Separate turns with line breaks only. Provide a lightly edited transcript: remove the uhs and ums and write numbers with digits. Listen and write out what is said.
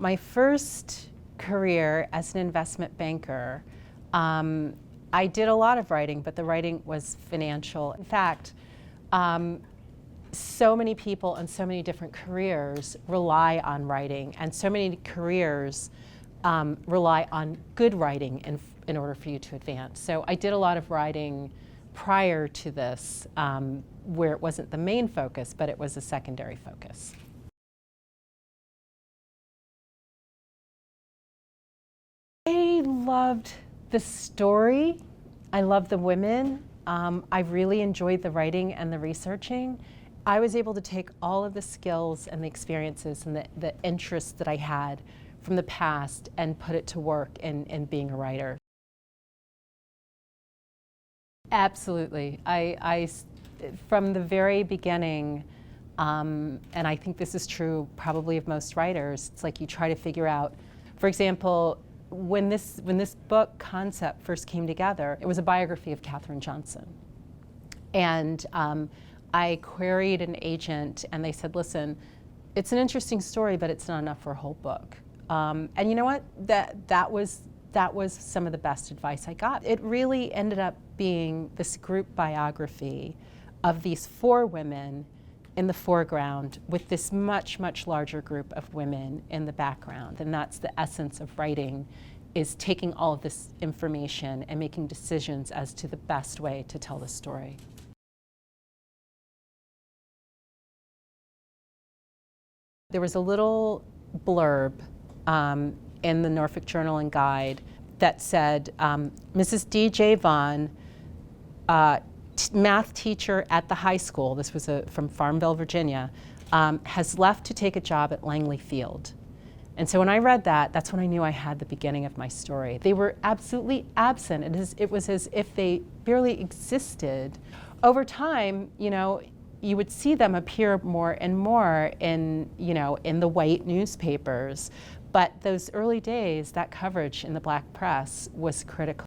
My first career as an investment banker, I did a lot of writing, but the writing was financial. In fact, so many people and so many different careers rely on writing, and so many careers rely on good writing in order for you to advance. So I did a lot of writing prior to this, where it wasn't the main focus, but it was a secondary focus. I loved the story. I loved the women. I really enjoyed the writing and the researching. I was able to take all of the skills and the experiences and the interests that I had from the past and put it to work in being a writer. Absolutely. From the very beginning, and I think this is true probably of most writers, it's like you try to figure out, for example, when this book concept first came together, it was a biography of Katherine Johnson. And I queried an agent and they said, listen, it's an interesting story, but it's not enough for a whole book. And you know what? That was some of the best advice I got. It really ended up being this group biography of these 4 women in the foreground with this much, much larger group of women in the background. And that's the essence of writing, is taking all of this information and making decisions as to the best way to tell the story. There was a little blurb in the Norfolk Journal and Guide that said, Mrs. D.J. Vaughn, math teacher at the high school, this was from Farmville, Virginia, has left to take a job at Langley Field. And so when I read that, that's when I knew I had the beginning of my story. They were absolutely absent. It was as if they barely existed. Over time, you would see them appear more and more in the white newspapers. But those early days, that coverage in the black press was critical.